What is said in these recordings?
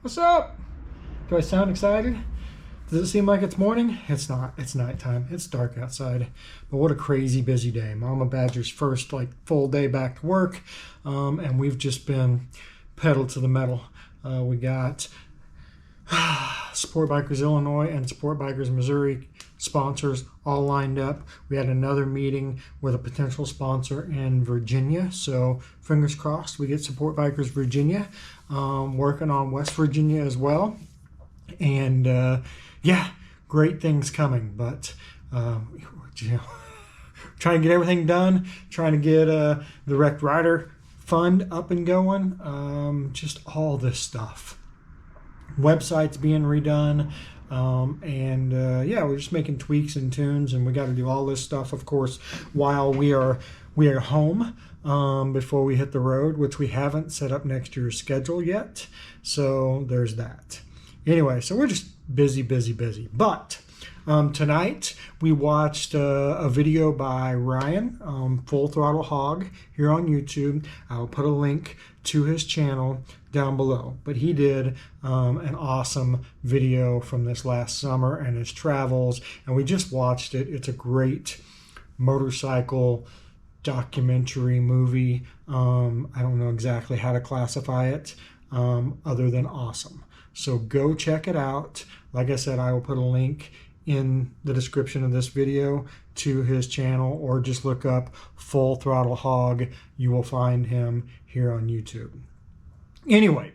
What's up? Do I sound excited? Does it seem like it's morning? It's not. It's nighttime. It's dark outside. But what a crazy busy day. Mama Badger's first full day back to work, and we've just been pedal to the metal. We got Support Bikers Illinois and Support Bikers Missouri sponsors all lined up. We had another meeting with a potential sponsor in Virginia, so fingers crossed we get Support Bikers Virginia. Working on West Virginia as well, and yeah, great things coming. But trying to get everything done, trying to get the Wrecked Rider Fund up and going, just all this stuff. Website's being redone, and yeah, we're just making tweaks and tunes, and we got to do all this stuff, of course, while we are home before we hit the road, which we haven't set up next year's schedule yet. So there's that. Anyway, so we're just busy. But tonight we watched a video by Ryan, Full Throttle Hog, here on YouTube. I'll put a link to his channel down below. But he did an awesome video from this last summer and his travels, and we just watched it. It's a great motorcycle documentary movie. I don't know exactly how to classify it other than awesome. So go check it out. Like I said, I will put a link in the description of this video to his channel, or just look up Full Throttle Hog. You will find him here on YouTube. Anyway,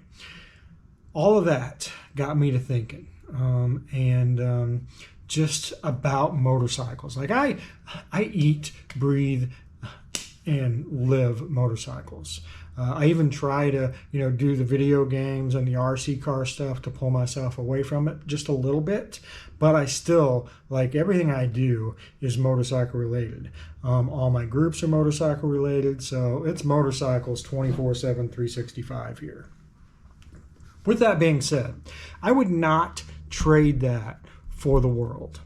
all of that got me to thinking, and just about motorcycles. Like I eat, breathe, and live motorcycles. I even try to, do the video games and the RC car stuff to pull myself away from it just a little bit. But I still, everything I do is motorcycle related. All my groups are motorcycle related, so it's motorcycles 24/7, 365 here. With that being said, I would not trade that for the world.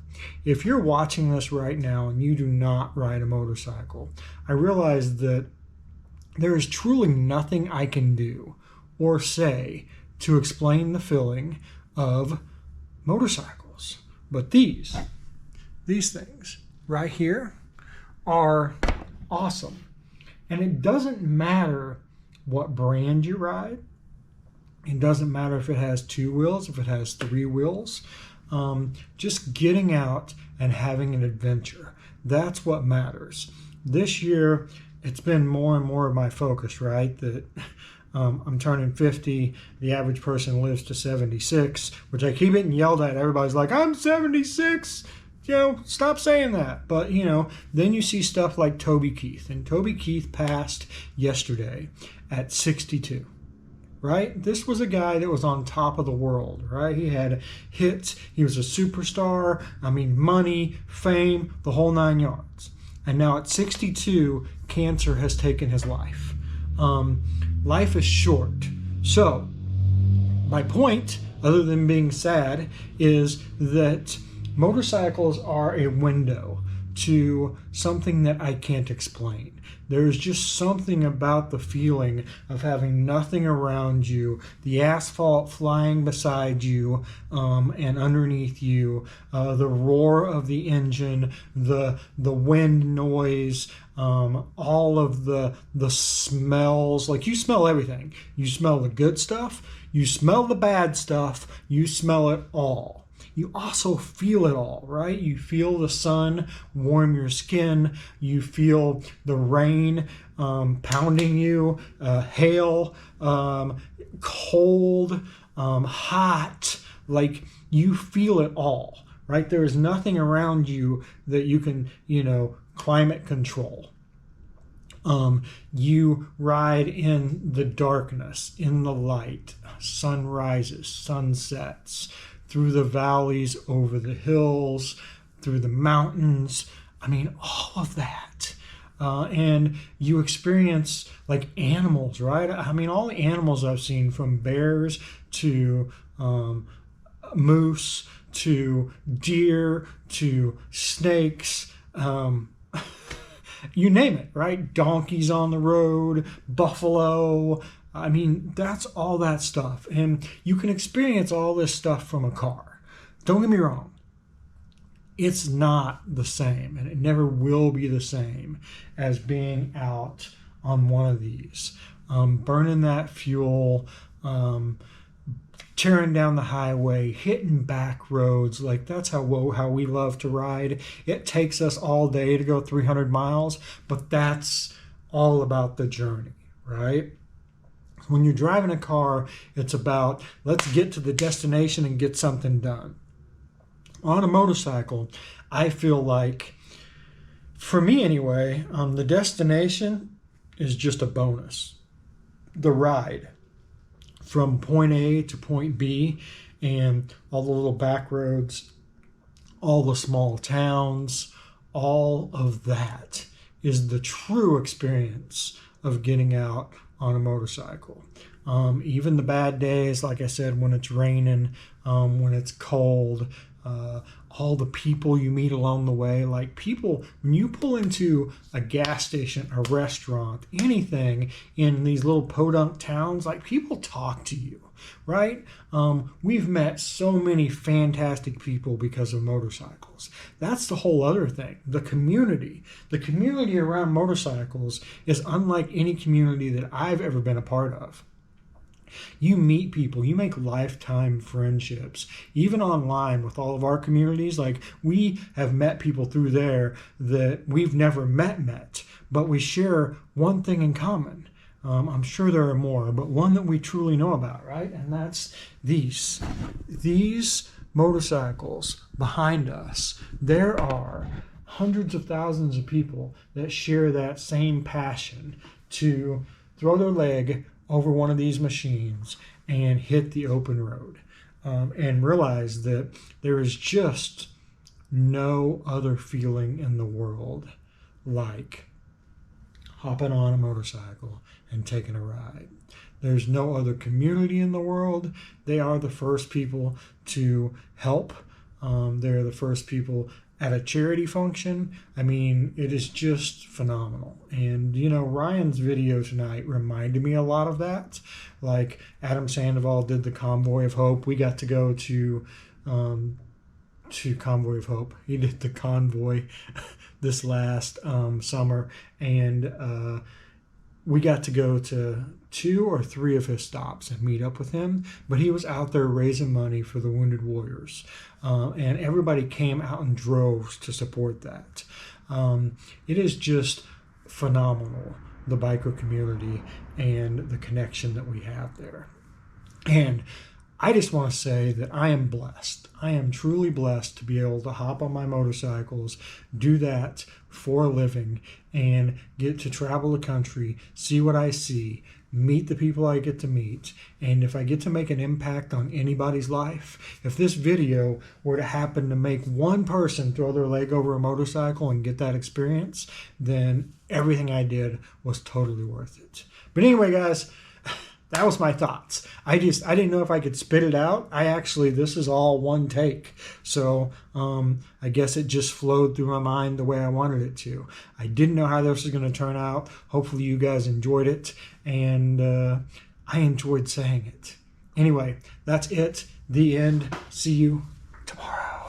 If you're watching this right now and you do not ride a motorcycle, I realize that there is truly nothing I can do or say to explain the feeling of motorcycles. But these things right here are awesome. And it doesn't matter what brand you ride. It doesn't matter if it has 2 wheels, if it has 3 wheels. Just getting out and having an adventure. That's what matters. This year, it's been more and more of my focus, right? That I'm turning 50. The average person lives to 76, which I keep getting yelled at. Everybody's like, I'm 76. Stop saying that. But, then you see stuff like Toby Keith. And Toby Keith passed yesterday at 62. Right? This was a guy that was on top of the world, right? He had hits. He was a superstar. Money, fame, the whole 9 yards. And now at 62, cancer has taken his life. Life is short. So, my point, other than being sad, is that motorcycles are a window to something that I can't explain. There's just something about the feeling of having nothing around you, the asphalt flying beside you and underneath you, the roar of the engine, the wind noise, all of the smells. You smell everything. You smell the good stuff. You smell the bad stuff. You smell it all. You also feel it all, right? You feel the sun warm your skin. You feel the rain pounding you, hail, cold, hot. You feel it all, right? There is nothing around you that you can, climate control. You ride in the darkness, in the light, sunrises, sunsets, through the valleys, over the hills, through the mountains. All of that. And you experience animals, right? All the animals I've seen, from bears to moose to deer to snakes, you name it, right? Donkeys on the road, buffalo, I mean, that's all that stuff. And you can experience all this stuff from a car. Don't get me wrong. It's not the same, and it never will be the same as being out on one of these. Burning that fuel, tearing down the highway, hitting back roads. Like, that's how we love to ride. It takes us all day to go 300 miles, but that's all about the journey, right? When you're driving a car, it's about, let's get to the destination and get something done. On a motorcycle, I feel like, for me anyway, the destination is just a bonus. The ride from point A to point B, and all the little back roads, all the small towns, all of that is the true experience of getting out on a motorcycle. Even the bad days, like I said, when it's raining, when it's cold, all the people you meet along the way. Like, people, when you pull into a gas station, a restaurant, anything in these little podunk towns, like, people talk to you, right? We've met so many fantastic people because of motorcycles. That's the whole other thing. The community around motorcycles is unlike any community that I've ever been a part of. You meet people, you make lifetime friendships, even online with all of our communities. Like, we have met people through there that we've never met, but we share one thing in common. I'm sure there are more, but one that we truly know about, right? And that's these motorcycles behind us. There are hundreds of thousands of people that share that same passion to throw their leg over one of these machines and hit the open road, and realize that there is just no other feeling in the world like hopping on a motorcycle and taking a ride. There's no other community in the world. They are the first people to help. They're the first people at a charity function. I mean, it is just phenomenal. And, Ryan's video tonight reminded me a lot of that. Like, Adam Sandoval did the Convoy of Hope. We got to go to Convoy of Hope. He did the convoy this last summer, and we got to go to 2 or 3 of his stops and meet up with him. But he was out there raising money for the Wounded Warriors, and everybody came out in droves to support that. It is just phenomenal, the biker community and the connection that we have there. And I just want to say that I am blessed. I am truly blessed to be able to hop on my motorcycles, do that for a living, and get to travel the country, see what I see, meet the people I get to meet. And if I get to make an impact on anybody's life, if this video were to happen to make one person throw their leg over a motorcycle and get that experience, then everything I did was totally worth it. But anyway, guys, that was my thoughts. I didn't know if I could spit it out. This is all one take. So I guess it just flowed through my mind the way I wanted it to. I didn't know how this was going to turn out. Hopefully you guys enjoyed it. And I enjoyed saying it. Anyway, that's it. The end. See you tomorrow.